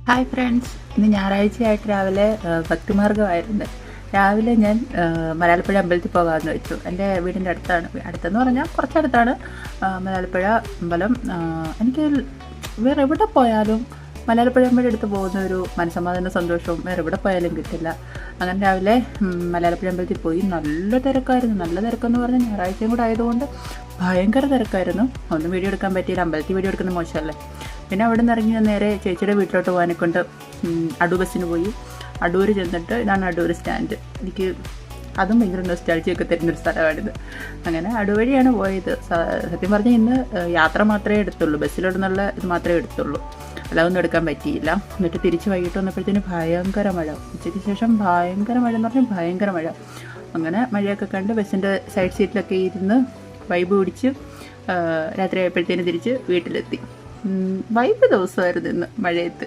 Hi friends, ഇന്ന് ഞായറാഴ്ചയായിട്ട് രാവിലെ ഭക്തിമാർഗമായിരുന്നു. രാവിലെ ഞാൻ മലയാളപ്പുഴ അമ്പലത്തിൽ പോകാമെന്ന് വെച്ചു. എൻ്റെ വീടിൻ്റെ അടുത്തെന്ന് പറഞ്ഞാൽ കുറച്ചടുത്താണ് മലയാളപ്പുഴ അമ്പലം. എനിക്ക് വേറെ എവിടെ പോയാലും മലയാളപ്പുഴ അമ്പലം എടുത്ത് പോകുന്ന ഒരു മനസ്സമാധാന സന്തോഷവും വേറെ എവിടെ പോയാലും കിട്ടില്ല. അങ്ങനെ രാവിലെ മലയാളപ്പുഴ അമ്പലത്തിൽ പോയി. നല്ല തിരക്കായിരുന്നു. നല്ല തിരക്കെന്ന് പറഞ്ഞാൽ ഞായറാഴ്ചയും കൂടെ ആയതുകൊണ്ട് ഭയങ്കര തിരക്കായിരുന്നു. ഒന്നും വീഡിയോ എടുക്കാൻ പറ്റിയില്ല. അമ്പലത്തിൽ വീഡിയോ എടുക്കുന്നത് മോശമല്ലേ. പിന്നെ അവിടെ നിന്ന് ഇറങ്ങി നേരെ ചേച്ചിയുടെ വീട്ടിലോട്ട് പോകാനെ കൊണ്ട് അടൂർ ബസ്സിന് പോയി. അടൂർ ചെന്നിട്ട് ഇതാണ് അടൂർ സ്റ്റാൻഡ്. എനിക്ക് അതും ഭയങ്കര നൊസ്റ്റാൾജിയൊക്കെ തരുന്നൊരു സ്ഥലമാണിത്. അങ്ങനെ അടൂർ വഴിയാണ് പോയത്. സത്യം പറഞ്ഞാൽ ഇന്ന് യാത്ര മാത്രമേ എടുത്തുള്ളൂ, ബസ്സിലോടുന്നുള്ള ഇത് മാത്രമേ എടുത്തുള്ളൂ, അല്ലാതെ ഒന്നും എടുക്കാൻ പറ്റിയില്ല. എന്നിട്ട് തിരിച്ച് വൈകിട്ട് വന്നപ്പോഴത്തേന് ഭയങ്കര മഴ. ഉച്ചയ്ക്ക് ശേഷം ഭയങ്കര മഴ എന്ന് പറഞ്ഞാൽ ഭയങ്കര മഴ. അങ്ങനെ മഴയൊക്കെ കണ്ട് ബസ്സിൻ്റെ സൈഡ് സീറ്റിലൊക്കെ ഇരുന്ന് വൈബ് പിടിച്ച് രാത്രി ആയപ്പോഴത്തേന് തിരിച്ച് വീട്ടിലെത്തി. വൈബ് ദിവസമായിരുന്നു ഇന്ന് മഴയത്ത്.